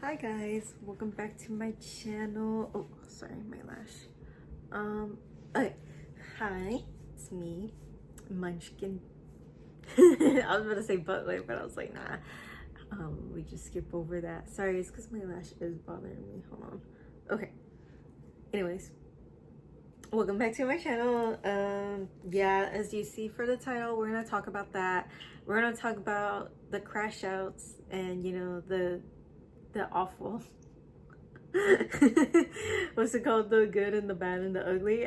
Hi guys, welcome back to my channel. Oh, sorry, my lash. Okay. Hi, it's me, Munchkin. I was about to say Butler, but I was like, nah. We just skip over that. Sorry, it's because my lash is bothering me. Hold on. Okay. Anyways, welcome back to my channel. Yeah, as you see for the title, we're gonna talk about that. We're gonna talk about the crash outs and the awful what's it called, the good and the bad and the ugly.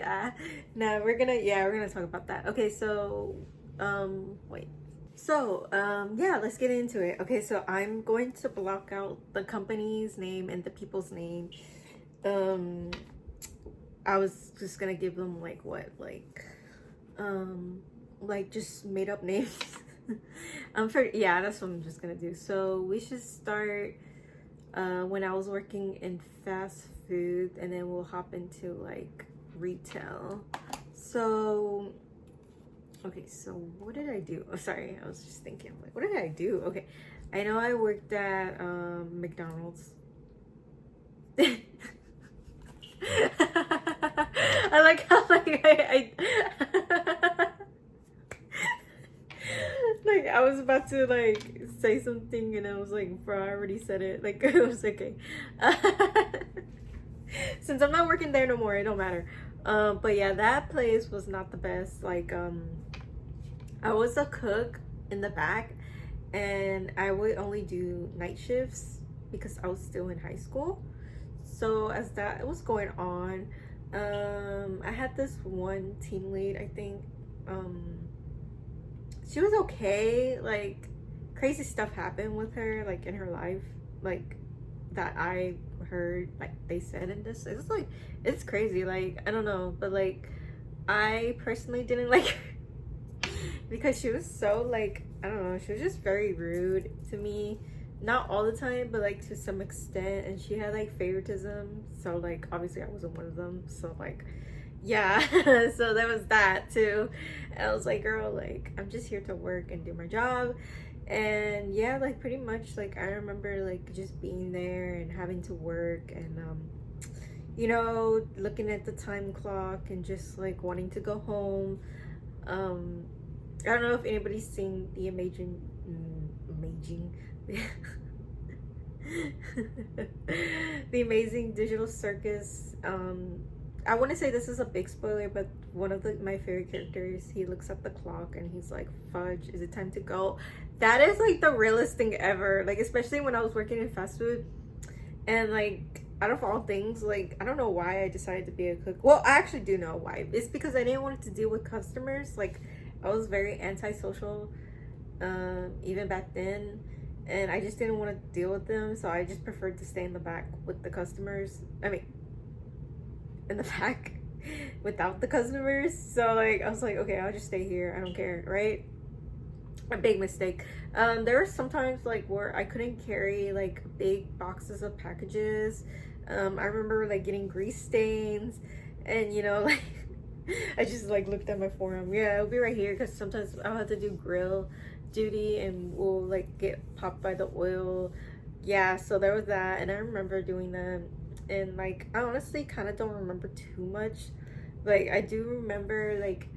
Now we're gonna talk about that. Okay, so wait, so yeah, let's get into it. Okay, so I'm going to block out the company's name and the people's name. I was just gonna give them like just made up names. Yeah, that's what I'm just gonna do. So we should start when I was working in fast food, and then we'll hop into like retail. So okay, so what did I do? Oh, sorry, I was just thinking, like, what did I do? Okay, I know I worked at McDonald's. I like how like I like I was about to like say something and I was like, bro, I already said it. Like it was okay. Since I'm not working there no more, it don't matter. But yeah, that place was not the best. Like I was a cook in the back, and I would only do night shifts because I was still in high school. So as that was going on, I had this one team lead, I think. She was okay. Like crazy stuff happened with her, like in her life, like that I heard, like they said in this. It's like it's crazy. Like I don't know, but like I personally didn't like her because she was so like, I don't know. She was just very rude to me. Not all the time, but like to some extent. And she had like favoritism. So like obviously I wasn't one of them. So like yeah. So there was that too. And I was like, girl, like I'm just here to work and do my job. And yeah, like pretty much like I remember like just being there and having to work and looking at the time clock and just like wanting to go home. I don't know if anybody's seen the amazing the Amazing Digital Circus. I wouldn't say this is a big spoiler, but one of my favorite characters, he looks at the clock and he's like, fudge, is it time to go? That is like the realest thing ever. Like, especially when I was working in fast food. And like, out of all things, like, I don't know why I decided to be a cook. Well, I actually do know why. It's because I didn't want to deal with customers. Like, I was very antisocial, even back then. And I just didn't want to deal with them. So I just preferred to stay in the back with the customers. I mean, in the back without the customers. So like I was like, okay, I'll just stay here, I don't care, right? A big mistake. There were sometimes like where I couldn't carry like big boxes of packages. I remember like getting grease stains, and like I just like looked at my forearm. Yeah, it'll be right here because sometimes I'll have to do grill duty and we'll like get popped by the oil. Yeah, so there was that, and I remember doing that. And like I honestly kind of don't remember too much. Like I do remember like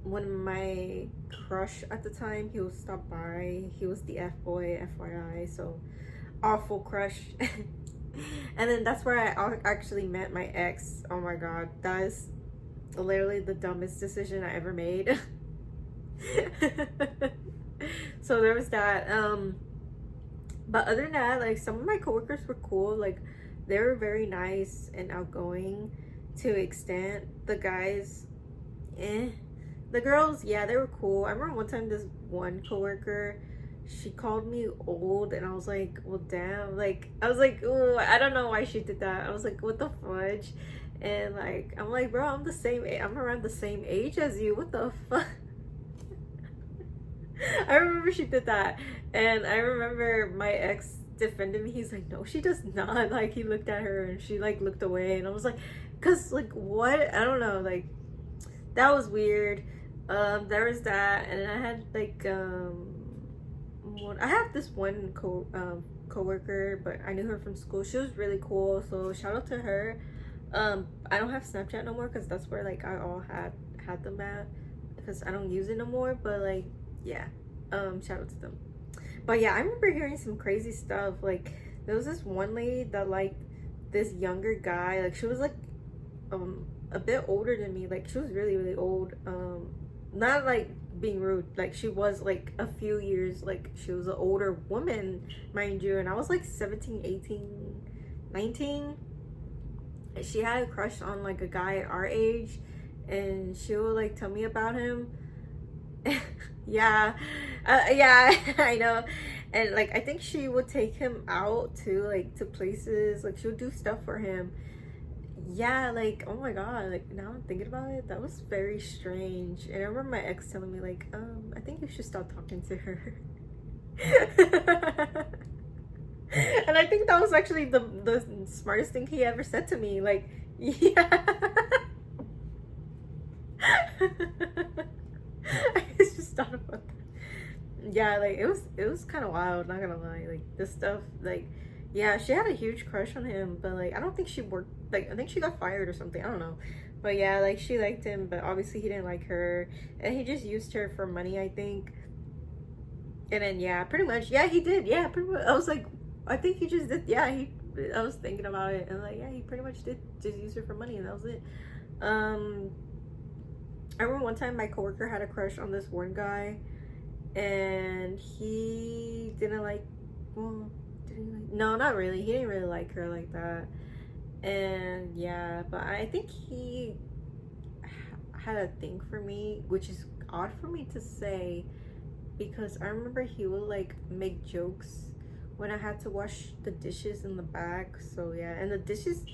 when my crush at the time, he would stop by. He was the F-boy, FYI, so awful crush. And then that's where I actually met my ex. Oh my god, that is literally the dumbest decision I ever made. So there was that. But other than that, like some of my coworkers were cool. Like they were very nice and outgoing to an extent. The guys, eh. The girls, yeah, they were cool. I remember one time this one coworker, she called me old, and I was like, well, damn. Like I was like, oh, I don't know why she did that. I was like, what the fudge? And like I'm like, bro, I'm around the same age as you. What the fuck? I remember she did that, and I remember my ex defended me. He's like, no, she does not. Like he looked at her and she like looked away, and I was like, cause like what? I don't know. Like that was weird. There was that, and I had like I have this one coworker, but I knew her from school. She was really cool, so shout out to her. I don't have Snapchat no more because that's where like I all had them at, because I don't use it no more. But like, yeah, shout out to them. But yeah, I remember hearing some crazy stuff. Like, there was this one lady that like this younger guy, like she was like a bit older than me. Like, she was really really old. Not like being rude, like she was like a few years, like she was an older woman, mind you, and I was like 17, 18, 19. She had a crush on like a guy our age, and she would like tell me about him. Yeah, yeah. I know. And like I think she would take him out too, like to places, like she would do stuff for him. Yeah, like, oh my god, like now I'm thinking about it, that was very strange. And I remember my ex telling me like, I think you should stop talking to her. And I think that was actually the smartest thing he ever said to me. Like, yeah. I just thought about that. Yeah, like it was kind of wild, not gonna lie. Like this stuff, like, yeah, she had a huge crush on him, but like I don't think she worked, like I think she got fired or something, I don't know. But yeah, like she liked him, but obviously he didn't like her, and he just used her for money, I think. And then yeah, pretty much, yeah, he did. Yeah, pretty much. I was like, I think he just did. Yeah, I was thinking about it, and like, yeah, he pretty much did just use her for money, and that was it. I remember one time my coworker had a crush on this one guy, and he didn't like, well, did he like, no, not really, he didn't really like her like that. And yeah, but I think he had a thing for me, which is odd for me to say, because I remember he would like make jokes when I had to wash the dishes in the back. So yeah, and the dishes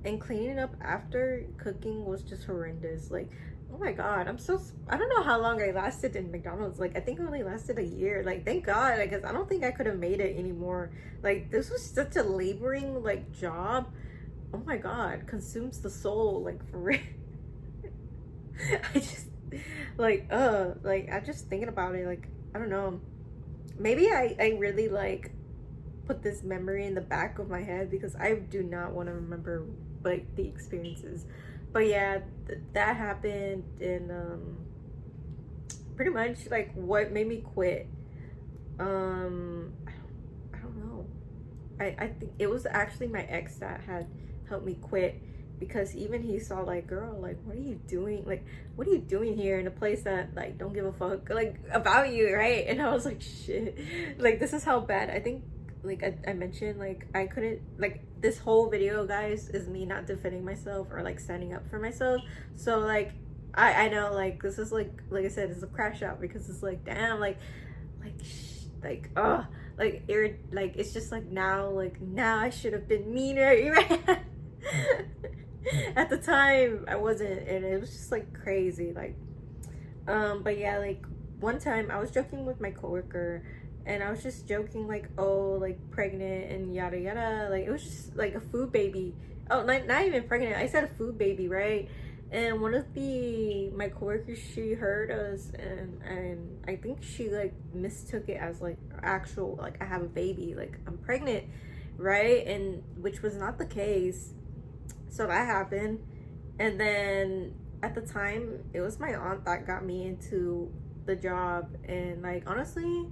and cleaning up after cooking was just horrendous. Like, oh my god, I don't know how long I lasted in McDonald's. Like, I think I only lasted a year. Like, thank god, because I don't think I could have made it anymore. Like, this was such a laboring like job. Oh my god, consumes the soul, like, for real. I just like I just thinking about it, like, I don't know, maybe I really like put this memory in the back of my head because I do not want to remember like the experiences. But yeah, that happened. And pretty much like what made me quit, I don't know. I think it was actually my ex that had helped me quit, because even he saw like, girl, like, what are you doing, like, what are you doing here in a place that like don't give a fuck like about you, right? And I was like, shit, like this is how bad. I think like I mentioned, like I couldn't, like, this whole video, guys, is me not defending myself or like standing up for myself. So like I know, like, this is like I said, it's a crash out, because it's like, damn, like like it's just like now I should have been meaner. Right? At the time I wasn't, and it was just like crazy, like but yeah, like one time I was joking with my coworker, and I was just joking like, oh, like pregnant and yada yada, like it was just like a food baby. Oh, not even pregnant, I said a food baby, right? And one of my coworkers, she heard us, and I think she like mistook it as like actual, like I have a baby, like I'm pregnant, right? And which was not the case. So that happened. And then at the time it was my aunt that got me into the job, and like honestly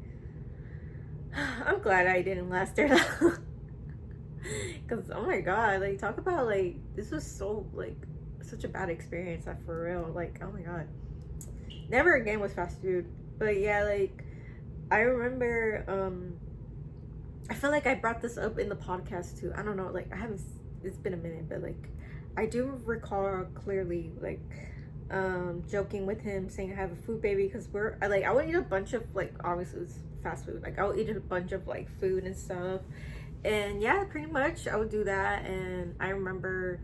I'm glad I didn't last there long. Because oh my god, like talk about like, this was so like such a bad experience, that for real, like oh my god, never again with fast food. But yeah, like I remember I feel like I brought this up in the podcast too, I don't know, like I haven't, it's been a minute, but like I do recall clearly like joking with him, saying I have a food baby, because I would eat a bunch of, like, obviously it's fast food, like I would eat a bunch of like food and stuff, and yeah, pretty much I would do that. And I remember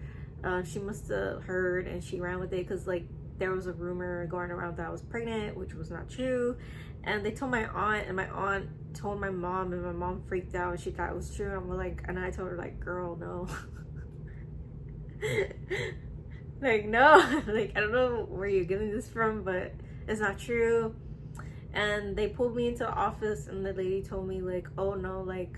she must have heard, and she ran with it, because like there was a rumor going around that I was pregnant, which was not true. And they told my aunt, and my aunt told my mom, and my mom freaked out, and she thought it was true. I'm like, and I told her like, girl, no. Like, no. Like, I don't know where you're getting this from, but it's not true. And they pulled me into the office, and the lady told me like, oh no, like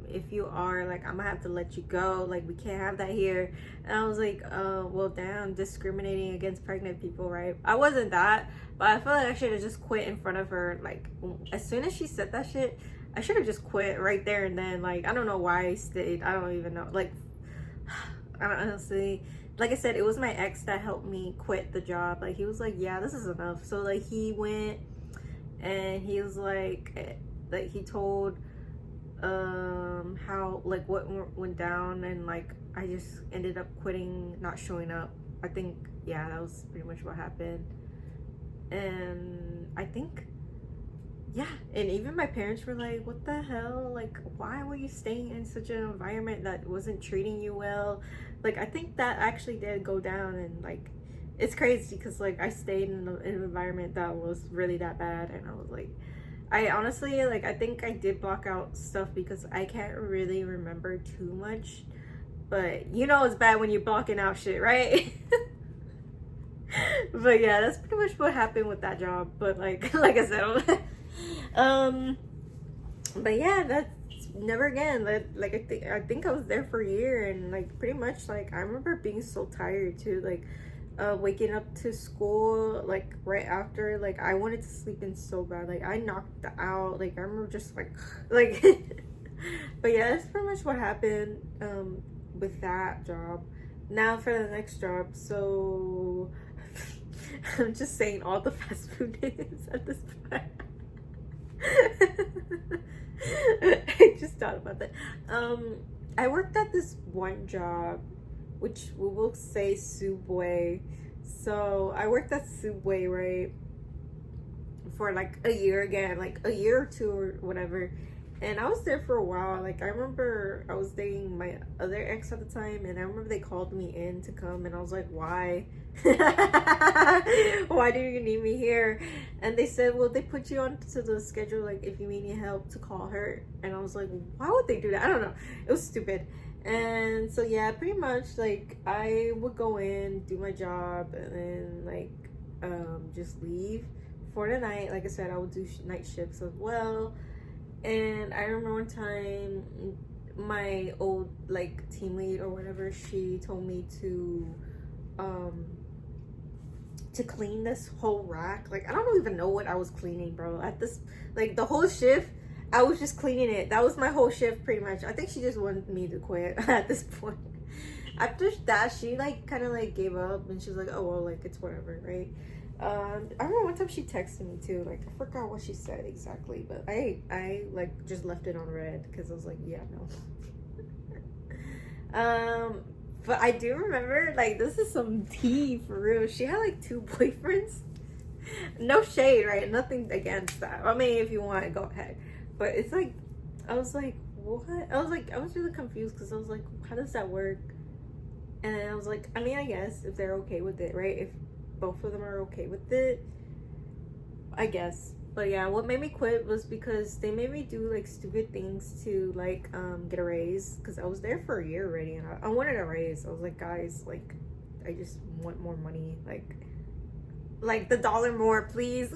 if you are, like, I'm gonna have to let you go, like we can't have that here. And I was like, well damn, discriminating against pregnant people, right? I wasn't that, but I feel like I should have just quit in front of her. Like as soon as she said that shit, I should have just quit right there and then. Like I don't know why I stayed, I don't even know. Like I don't honestly, like I said, it was my ex that helped me quit the job. Like he was like, yeah, this is enough. So like he went and he was like he told how like what went down, and like I just ended up quitting, not showing up. I think, yeah, that was pretty much what happened. And I think, yeah, and even my parents were like, what the hell, like why were you staying in such an environment that wasn't treating you well? Like I think that actually did go down. And like it's crazy because like I stayed in an environment that was really that bad, and I was like, I honestly, like I think I did block out stuff because I can't really remember too much. But you know it's bad when you're blocking out shit, right? But yeah, that's pretty much what happened with that job. But like like I said, but yeah, that's never again. Like I think I was there for a year, and like pretty much like I remember being so tired too, like waking up to school like right after. Like I wanted to sleep in so bad, like I knocked out. Like I remember just like but yeah, that's pretty much what happened with that job. Now for the next job. So I'm just saying all the fast food names at this point. I just thought about that. I worked at this one job, which we will say Subway. So I worked at Subway, right, for like a year again, like a year or two or whatever. And I was there for a while. Like I remember I was dating my other ex at the time, and I remember they called me in to come, and I was like, why? Why do you need me here? And they said, well, they put you onto the schedule, like if you need help to call her. And I was like, why would they do that? I don't know, it was stupid. And so yeah, pretty much like I would go in, do my job, and then like just leave for the night. Like I said, I would do night shifts as well. And I remember one time my old like team lead or whatever, she told me to clean this whole rack. Like I don't even know what I was cleaning, bro. At this, like the whole shift I was just cleaning it. That was my whole shift pretty much. I think she just wanted me to quit at this point. After that, she like kind of like gave up, and she was like, oh well, like it's whatever, right? I remember one time she texted me too. Like I forgot what she said exactly, but I like just left it on red because I was like, yeah, no. But I do remember, like, this is some tea for real. She had like 2 boyfriends. No shade, right? Nothing against that. I mean, if you want to go ahead, but it's like, I was like, what? I was really confused because I was like, how does that work? And then I was like, I mean, I guess if they're okay with it, right? If both of them are okay with it, I guess. But yeah, what made me quit was because they made me do like stupid things to like get a raise, because I was there for a year already, and I wanted a raise. I was like, guys, like I just want more money, like the dollar more, please.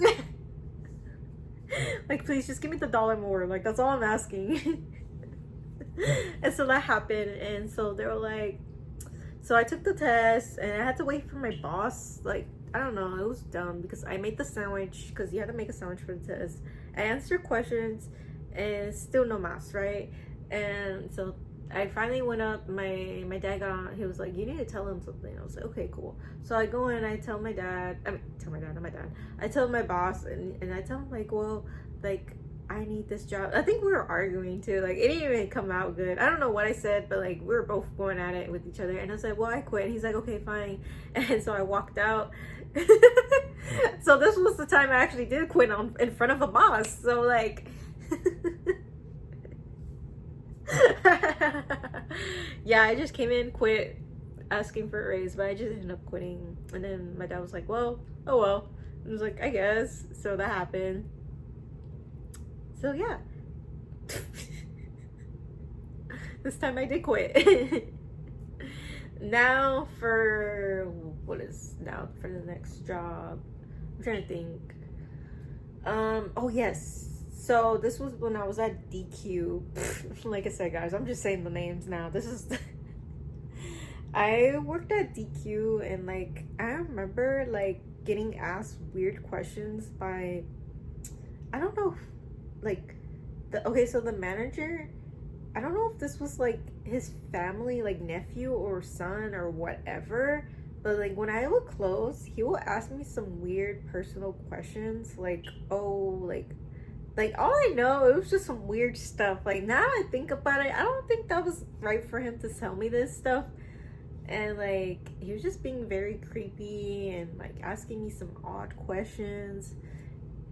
Like please just give me the dollar more, like that's all I'm asking. And so that happened, and so they were like, so I took the test, and I had to wait for my boss. Like, I don't know, it was dumb because I made the sandwich, because you had to make a sandwich for the test. I answered questions, and still no math, right? And so I finally went up. My dad got on. He was like, you need to tell him something. I was like, okay, cool. So I go in, I tell my dad. I mean, tell my dad, not my dad. I tell my boss, and I tell him like, well, like, I need this job. I think we were arguing too. Like it didn't even come out good. I don't know what I said, but like we were both going at it with each other. And I was like, well, I quit. And he's like, okay, fine. And so I walked out. So this was the time I actually did quit in front of a boss. So like, yeah, I just came in, quit, asking for a raise, but I just ended up quitting. And then my dad was like, well, oh well. I was like, I guess. So that happened. So yeah, this time I did quit. Now for the next job, I'm trying to think. Oh yes. So this was when I was at DQ. Like I said, guys, I'm just saying the names now. This is I worked at DQ, and like I remember like getting asked weird questions by, I don't know if, like the okay, so the manager, I don't know if this was like his family, like nephew or son or whatever, but like when I would close, he would ask me some weird personal questions, like, oh, like all I know, it was just some weird stuff. Like now I think about it, I don't think that was right for him to tell me this stuff. And like he was just being very creepy and like asking me some odd questions.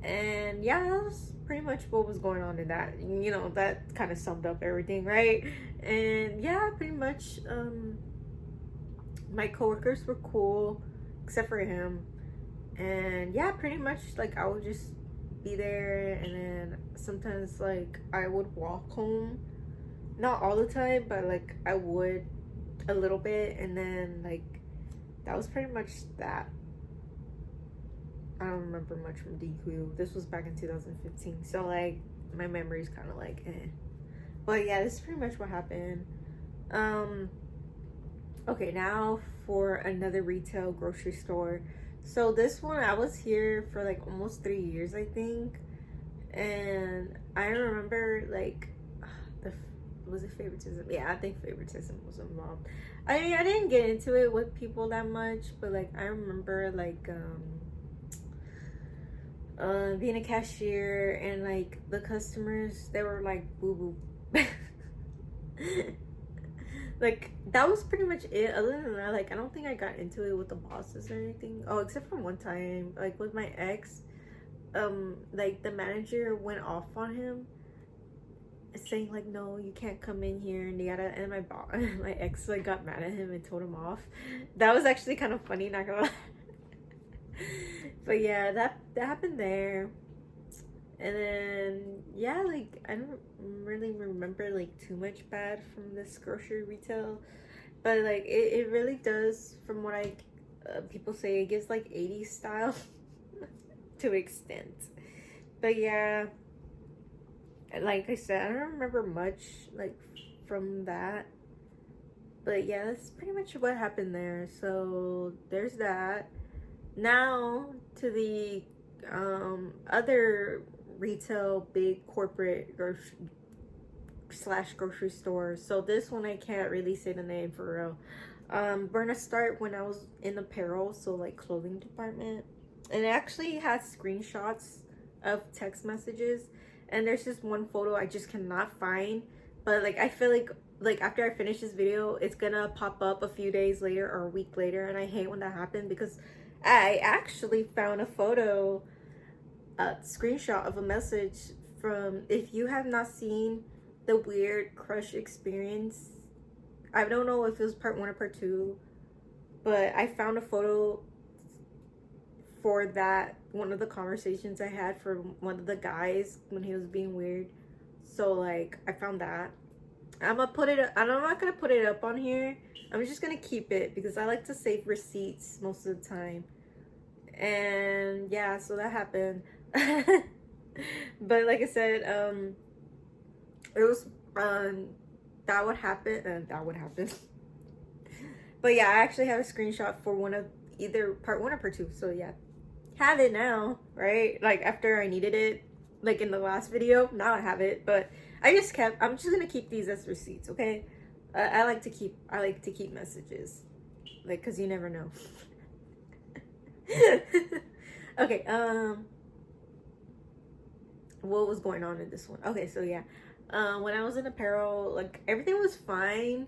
And yeah, that was pretty much what was going on in that. You know, that kind of summed up everything, right? And yeah, pretty much my coworkers were cool except for him. And yeah, pretty much like I would just be there, and then sometimes like I would walk home. Not all the time, but like I would a little bit, and then like that was pretty much that. I don't remember much from DQ. This was back in 2015, so like my memory's kind of like eh. But yeah, this is pretty much what happened. Um, okay, now for another retail grocery store. So this one, I was here for like almost 3 years, I think, and I remember like the was it favoritism? Yeah, I think favoritism was involved. I mean, I didn't get into it with people that much, but like I remember like being a cashier, and like the customers, they were like boo boo. Like that was pretty much it. Other than that, like I don't think I got into it with the bosses or anything. Oh, except for one time, like with my ex, like the manager went off on him, saying like, no, you can't come in here, and yada. And my boss, my ex, like got mad at him and told him off. That was actually kind of funny, not gonna lie. But yeah, that happened there. And then yeah, like I don't really remember like too much bad from this grocery retail, but like it really does, from what I people say, it gives like 80s style to extent. But yeah, like I said, I don't remember much like from that. But yeah, that's pretty much what happened there. So there's that. Now to the other retail big corporate slash grocery stores. So this one I can't really say the name for real. We're gonna start when I was in apparel, so like clothing department. And it actually has screenshots of text messages, and there's just one photo I just cannot find. But like I feel like after I finish this video, it's gonna pop up a few days later or a week later, and I hate when that happens because I actually found a photo, a screenshot of a message from, if you have not seen the Weird Crush Experience, I don't know if it was part 1 or part 2, but I found a photo for that, one of the conversations I had for one of the guys when he was being weird. So like I found that. I'm not gonna put it up on here. I'm just gonna keep it because I like to save receipts most of the time. And yeah, so that happened. But like I said, it was that would happen, and that would happen. But yeah, I actually have a screenshot for one of either part 1 or part 2. So yeah, have it now, right? Like after I needed it, like in the last video, now I have it. But I'm just gonna keep these as receipts, okay? I like to keep messages, like, cause you never know. Okay, what was going on in this one? Okay, so yeah, when I was in apparel, like everything was fine.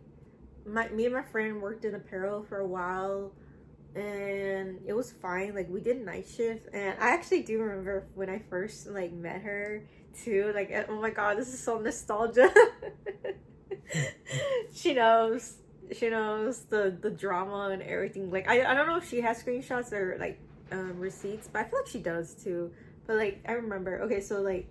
Me and my friend worked in apparel for a while, and it was fine. Like we did night shift, and I actually do remember when I first like met her too. Like, oh my god, this is so nostalgia. She knows the drama and everything. Like I don't know if she has screenshots or like receipts, but I feel like she does too. But like I remember, okay, so like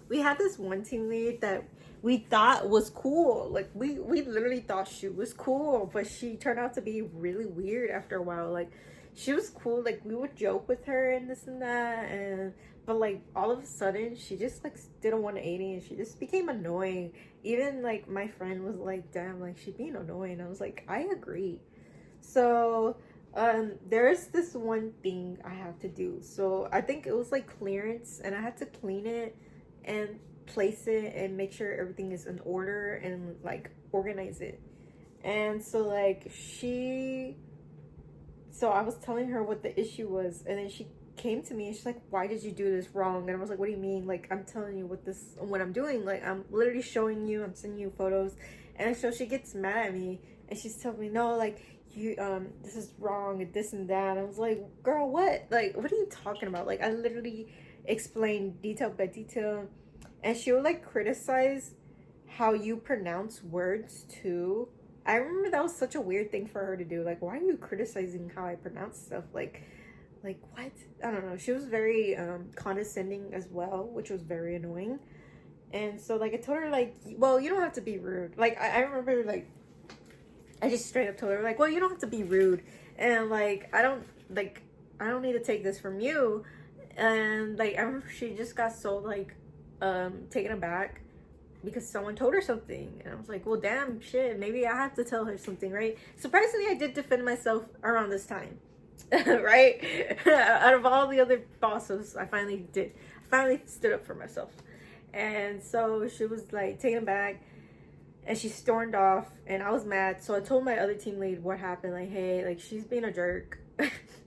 we had this one team lead that we thought was cool. Like we literally thought she was cool, but she turned out to be really weird after a while. Like she was cool, like we would joke with her and this and that, and but like all of a sudden she just like did a 180 and she just became annoying. Even like my friend was like, damn, like she being annoying. I was like, I agree. So there's this one thing I have to do. So I think it was like clearance, and I had to clean it and place it and make sure everything is in order and like organize it. And so like so I was telling her what the issue was, and then she came to me and she's like, why did you do this wrong? And I was like, what do you mean? Like, I'm telling you what I'm doing. Like, I'm literally showing you, I'm sending you photos. And so she gets mad at me and she's telling me, no, like, you this is wrong and this and that. I was like, girl, what? Like, what are you talking about? Like, I literally explained detail by detail. And she would like criticize how you pronounce words too. I remember that was such a weird thing for her to do. Like, why are you criticizing how I pronounce stuff? Like what? I don't know. She was very condescending as well, which was very annoying. And so like I told her like, well, you don't have to be rude. Like I remember like I just straight up told her like, well, you don't have to be rude, and like I don't need to take this from you. And like I remember she just got so like taken aback because someone told her something, and I was like, well, damn, shit, maybe I have to tell her something, right? Surprisingly, I did defend myself around this time. Right? Out of all the other bosses, I finally stood up for myself. And so she was like taken back and she stormed off, and I was mad. So I told my other team lead what happened, like, hey, like, she's being a jerk.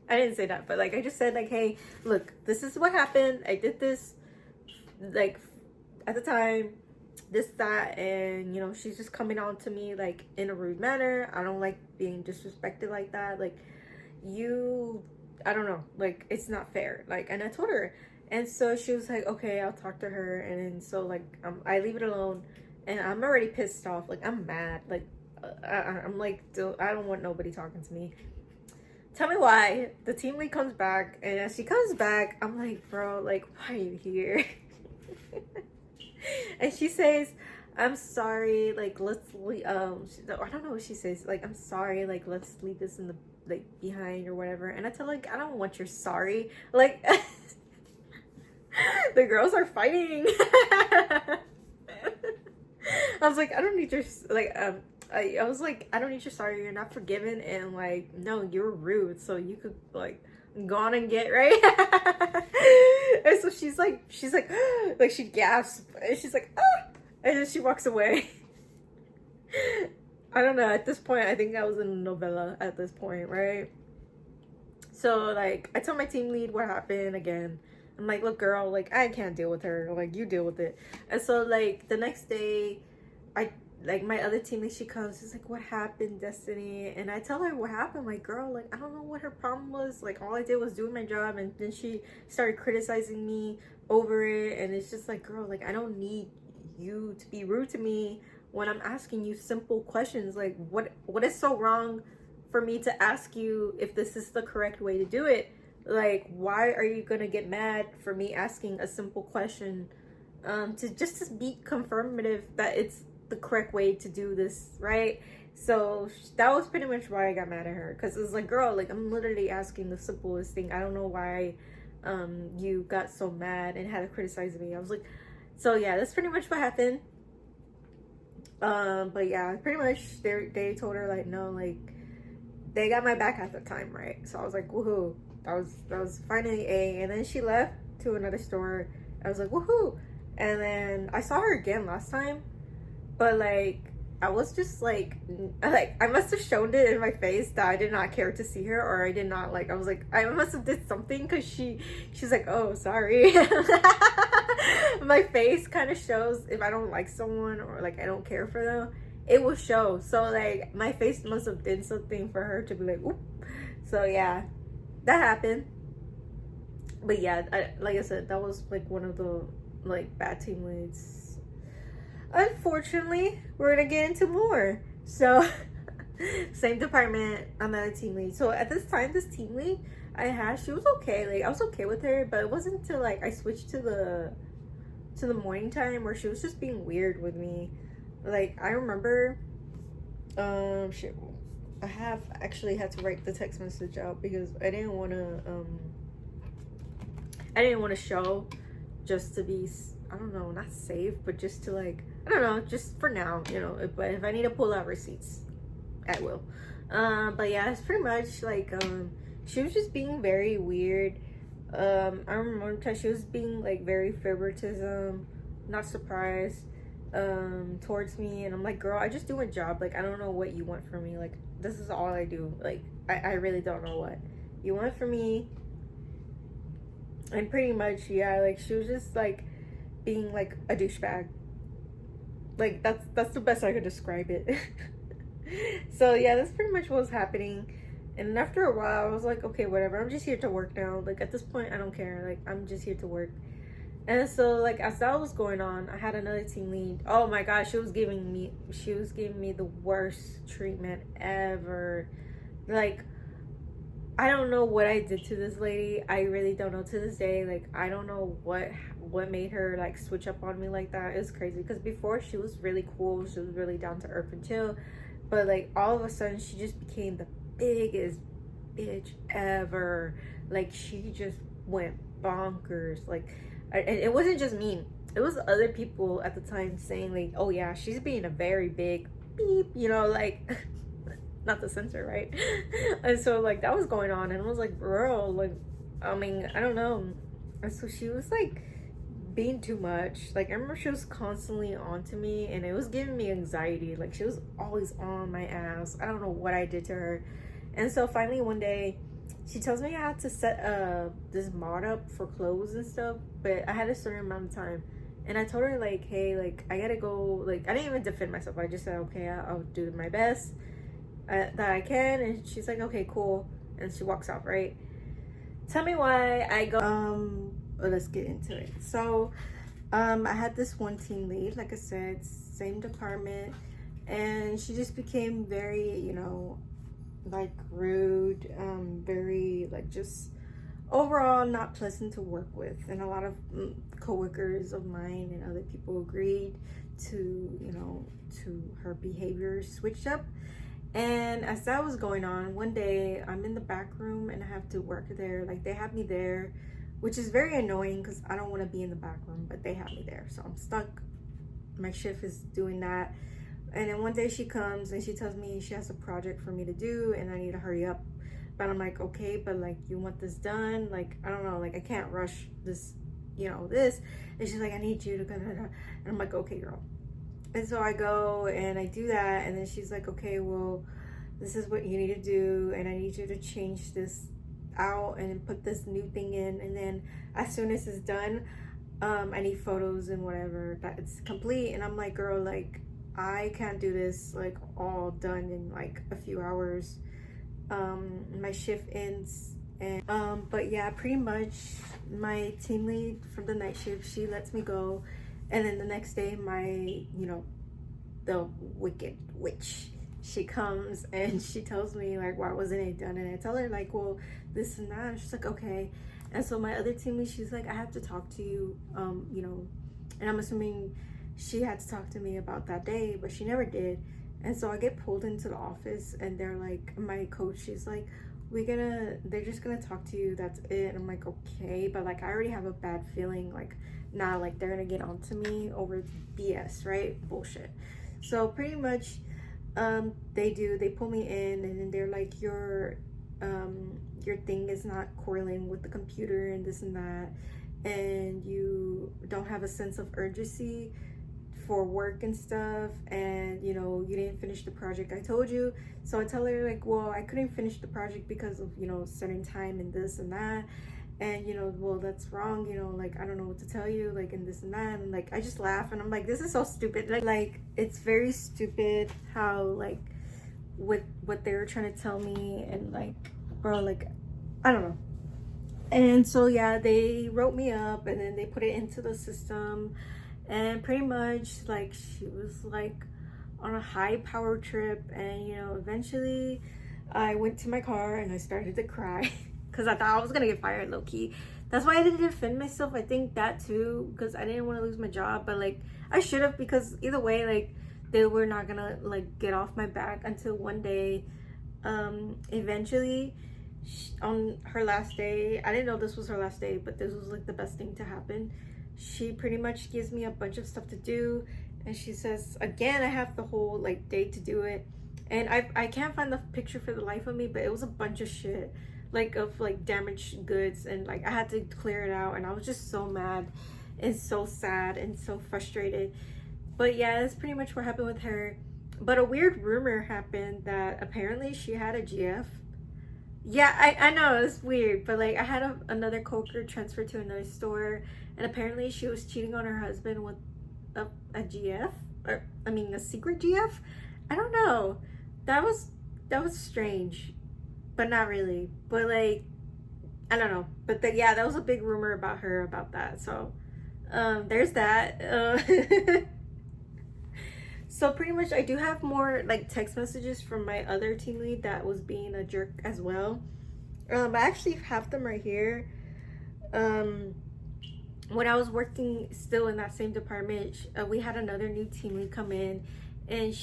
I didn't say that, but like I just said like, hey, look, this is what happened. I did this like at the time, this, that, and you know, she's just coming on to me like in a rude manner. I don't like being disrespected like that. Like, I don't know, like, it's not fair. Like, and I told her, and so she was like, okay, I'll talk to her. And then so like I leave it alone, and I'm already pissed off. Like, I'm mad. Like I'm like, I don't want nobody talking to me. Tell me why. The team lead comes back, and as she comes back, I'm like, bro, like, why are you here? And she says, I'm sorry, like, let's leave, I don't know what she says, like, I'm sorry, like, let's leave this in the, like, behind or whatever. And I tell her, like, I don't want your sorry. Like, the girls are fighting. I was like, I don't need your, like, I was like, I don't need your sorry, you're not forgiven, and like, no, you're rude, so you could like go on and get right. And so she's like like she gasps, and she's like, ah, and then she walks away. I don't know, at this point I think I was in a novella at this point, right? So like I told my team lead what happened again. I'm like, look, girl, like, I can't deal with her, like, you deal with it. And so like the next day, like my other teammate, she comes, she's like, what happened, Destiny? And I tell her what happened. Like, girl, like, I don't know what her problem was. Like, all I did was doing my job, and then she started criticizing me over it. And it's just like, girl, like, I don't need you to be rude to me when I'm asking you simple questions. Like, what is so wrong for me to ask you if this is the correct way to do it? Like, why are you gonna get mad for me asking a simple question to be confirmative that it's the correct way to do this, right? So that was pretty much why I got mad at her, because it was like, girl, like, I'm literally asking the simplest thing. I don't know why you got so mad and had to criticize me. I was like, so yeah, that's pretty much what happened. But yeah, pretty much they told her like, no, like, they got my back at the time, right? So I was like, woohoo, that was finally A. And then she left to another store. I was like, woohoo. And then I saw her again last time, but like I was just like I must have shown it in my face that I did not care to see her, or I did not, like, I was like, I must have did something, because she's like, oh, sorry. My face kind of shows if I don't like someone or like I don't care for them, it will show. So like my face must have did something for her to be like, oop. So yeah, that happened. But yeah, like I said, that was like one of the like bad team leads. Unfortunately, we're gonna get into more. So same department, another team lead. So at this time, this team lead I had, she was okay. Like, I was okay with her, but it wasn't until like I switched to the morning time where she was just being weird with me. Like, I remember shit, I have actually had to write the text message out because I didn't want to I didn't want to show just to be, I don't know, not safe, but just to like, I don't know, just for now, you know. But if I need to pull out receipts, I will. But yeah, it's pretty much like she was just being very weird. I remember one time she was being like very favoritism, not surprised, towards me, and I'm like, girl, I just do a job. Like, I don't know what you want from me. Like, this is all I do. Like, I really don't know what you want from me. And pretty much, yeah, like she was just like being like a douchebag. Like that's the best I could describe it. So yeah, that's pretty much what was happening. And after a while, I was like, okay, whatever. I'm just here to work now. Like at this point, I don't care. Like I'm just here to work. And so like as that was going on, I had another team lead. Oh my gosh, she was giving me the worst treatment ever. Like I don't know what I did to this lady. I really don't know to this day. Like I don't know what made her like switch up on me like that. It was crazy because before she was really cool. She was really down to earth and chill. But like all of a sudden she just became the biggest bitch ever. Like she just went bonkers. Like and it wasn't just me. It was other people at the time saying like, oh yeah, she's being a very big beep, you know, like not the censor, right? And so like that was going on, and I was like, bro, like I mean, I don't know. And so she was like being too much. Like I remember she was constantly on to me, and it was giving me anxiety. Like she was always on my ass. I don't know what I did to her. And so finally one day she tells me I had to set this mod up for clothes and stuff, but I had a certain amount of time. And I told her like, hey, like I gotta go. Like I didn't even defend myself. I just said, okay, I'll do my best that I can. And she's like, okay, cool. And she walks off, right? Tell me why I go. Let's get into it. So I had this one team lead, like I said, same department, and she just became very, you know, like rude, very like just overall not pleasant to work with. And a lot of coworkers of mine and other people agreed to, you know, to her behavior switched up. And as that was going on, one day I'm in the back room and I have to work there. Like they have me there, which is very annoying because I don't want to be in the back room, but they have me there. So I'm stuck. My shift is doing that. And then one day she comes and she tells me she has a project for me to do and I need to hurry up. But I'm like, okay, but like you want this done? Like, I don't know, like I can't rush this, you know, this. And she's like, I need you to go. And I'm like, okay, girl. And so I go and I do that, and then she's like, okay, well, this is what you need to do, and I need you to change this out and put this new thing in, and then as soon as it's done, I need photos and whatever that it's complete. And I'm like, girl, like I can't do this like all done in like a few hours. My shift ends, and but yeah, pretty much my team lead from the night shift, she lets me go. And then the next day, my, you know, the wicked witch, she comes and she tells me like, why wasn't it done? And I tell her like, well, this and that. And she's like, okay. And so my other team lead, she's like, I have to talk to you, you know, and I'm assuming she had to talk to me about that day, but she never did. And so I get pulled into the office, and they're like, my coach, she's like, they're just gonna talk to you, that's it. And I'm like, okay, but like I already have a bad feeling, like nah, like they're gonna get on to me over BS, right? Bullshit. So pretty much they pull me in, and then they're like, your thing is not correlating with the computer and this and that, and you don't have a sense of urgency for work and stuff, and you know, you didn't finish the project I told you. So I tell her like, well, I couldn't finish the project because of, you know, certain time and this and that. And you know, well, that's wrong, you know, like I don't know what to tell you, like, and this and that. And like I just laugh, and I'm like, this is so stupid. Like it's very stupid how like what they were trying to tell me. And like, bro, like I don't know. And so yeah, they wrote me up, and then they put it into the system. And pretty much like she was like on a high power trip, and you know, eventually I went to my car and I started to cry because I thought I was gonna get fired, low-key. That's why I didn't defend myself. I think that too, because I didn't want to lose my job. But like I should have, because either way, like they were not gonna like get off my back until one day eventually on her last day, I didn't know this was her last day, but this was like the best thing to happen. She pretty much gives me a bunch of stuff to do, and she says, again, I have the whole like day to do it. And I can't find the picture for the life of me, but it was a bunch of shit, like of like damaged goods, and like I had to clear it out, and I was just so mad and so sad and so frustrated. But yeah, that's pretty much what happened with her. But a weird rumor happened that apparently she had a GF. Yeah, I know it's weird, but like I had another coworker transfer to another store, and apparently she was cheating on her husband with a GF, or I mean a secret GF. I don't know. That was strange, but not really. But like I don't know. But yeah, that was a big rumor about her about that. So there's that. So pretty much I do have more like text messages from my other team lead that was being a jerk as well. I actually have them right here. When I was working still in that same department, we had another new team lead come in, and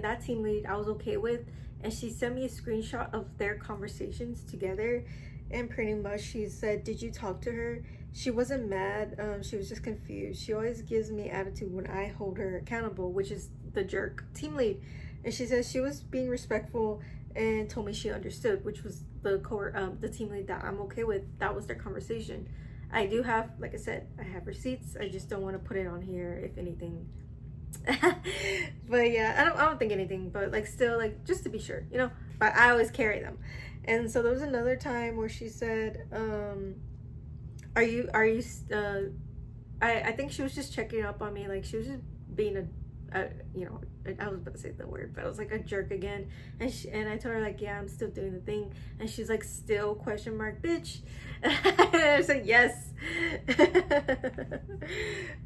that team lead I was okay with, and she sent me a screenshot of their conversations together, and pretty much she said, did you talk to her? She wasn't mad, she was just confused. She always gives me attitude when I hold her accountable, which is the jerk team lead. And she says she was being respectful and told me she understood, which was the team lead that I'm okay with. That was their conversation. I do have, like I said, I have receipts. I just don't want to put it on here, if anything. But yeah, I don't think anything, but like still, like just to be sure, you know. But I always carry them. And so there was another time where she said, are you I think she was just checking up on me, like she was just being you know, I was about to say the word, but I was like a jerk again. And I told her like, yeah, I'm still doing the thing. And she's like, still question mark bitch. And I was like, yes.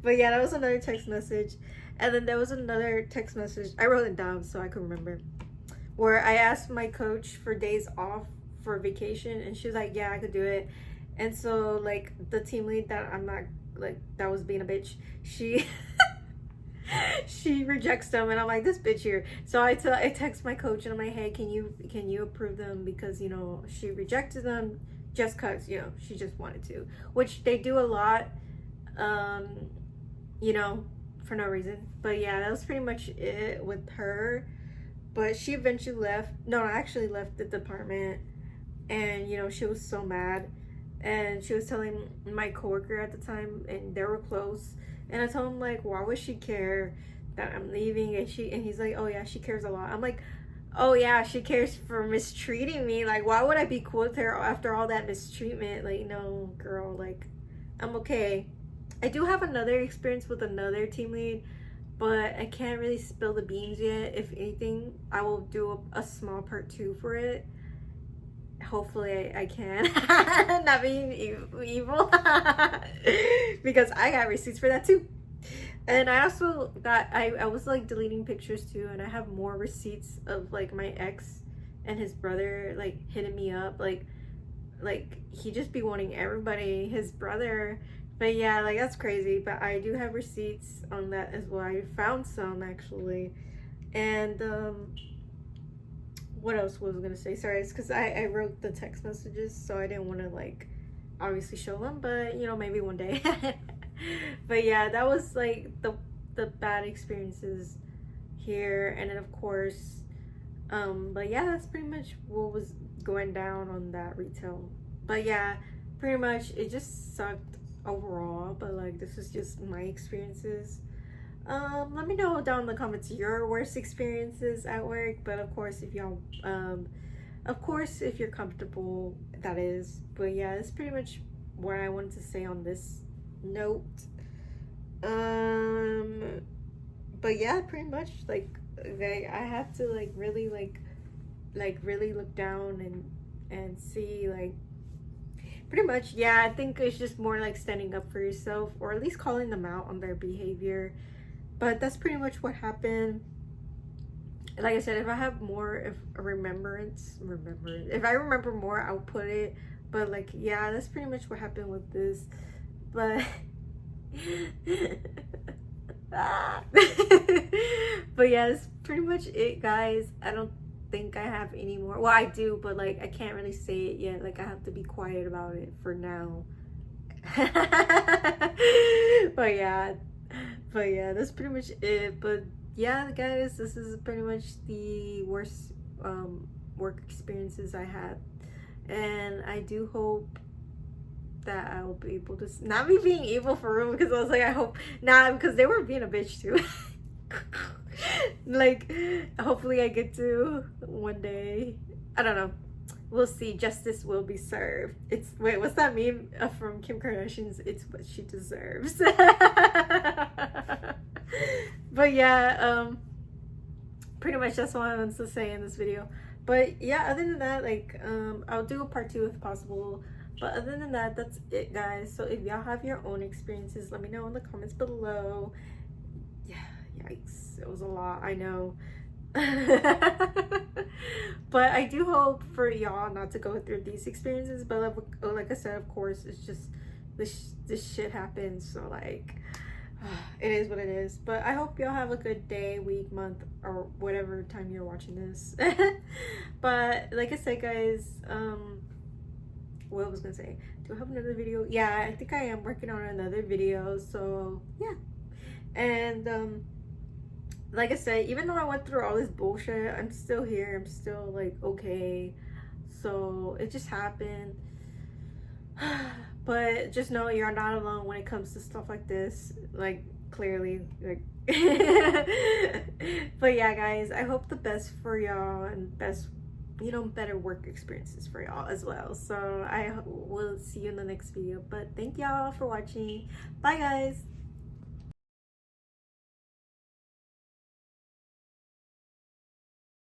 But yeah, that was another text message. And then there was another text message, I wrote it down so I could remember, where I asked my coach for days off for vacation, and she was like, yeah, I could do it. And so like the team lead that I'm not like, that was being a bitch, she she rejects them, and I'm like, this bitch here. So I text my coach, and I'm like, hey, can you approve them, because you know she rejected them just cause, you know, she just wanted to, which they do a lot, you know, for no reason. But yeah, that was pretty much it with her. But she eventually left. No, I actually left the department, and you know, she was so mad, and she was telling my coworker at the time, and they were close. And I told him like, why would she care that I'm leaving? And he's like, oh yeah, she cares a lot. I'm like, oh yeah, she cares for mistreating me. Like, why would I be cool with her after all that mistreatment? Like, no, girl, like, I'm okay. I do have another experience with another team lead, but I can't really spill the beans yet. If anything, I will do a small part 2 for it. Hopefully I can. Not being evil. Because I got receipts for that too. And I also got, I was like deleting pictures too, and I have more receipts of like my ex and his brother like hitting me up, like he just be wanting everybody, his brother. But yeah, like that's crazy. But I do have receipts on that as well. I found some actually. And what else was I gonna say? Sorry, it's because I wrote the text messages, so I didn't want to like obviously show them, but you know, maybe one day. But yeah, that was like the bad experiences here. And then of course, but yeah, that's pretty much what was going down on that retail. But yeah, pretty much it just sucked overall. But like, this is just my experiences. Let me know down in the comments your worst experiences at work. But of course, if y'all of course if you're comfortable, that is. But yeah, that's pretty much what I wanted to say on this note. But yeah, pretty much like I have to like really really look down and see, like, pretty much, yeah, I think it's just more like standing up for yourself, or at least calling them out on their behavior. But that's pretty much what happened. Like I said, if I have more, if I remember more, I'll put it. But like, yeah, that's pretty much what happened with this. But but yeah, that's pretty much it, guys. I don't think I have any more. Well, I do, but like I can't really say it yet. Like I have to be quiet about it for now. but yeah, that's pretty much it. But yeah, guys, this is pretty much the worst work experiences I had, and I do hope that I will be able to not be being evil for real, because I was like, I hope not, because they were being a bitch too. Like, hopefully I get to one day. I don't know. We'll see. Justice will be served. It's wait, what's that meme from Kim Kardashian's? It's what she deserves. But yeah, pretty much that's all I want to say in this video. But yeah, other than that, like, I'll do a part 2 if possible. But other than that, that's it, guys. So if y'all have your own experiences, let me know in the comments below. Yeah, yikes, it was a lot, I know. But I do hope for y'all not to go through these experiences. But like I said, of course, it's just this shit happens. So like, it is what it is. But I hope y'all have a good day, week, month, or whatever time you're watching this. But like I said, guys, what I was gonna say, do I have another video? Yeah, I think I am working on another video. So yeah, and like I said, even though I went through all this bullshit, I'm still here. I'm still like okay. So it just happened. But just know you're not alone when it comes to stuff like this. Like, clearly, like. But yeah, guys, I hope the best for y'all, and best, you know, better work experiences for y'all as well. So I will see you in the next video. But thank y'all for watching. Bye, guys.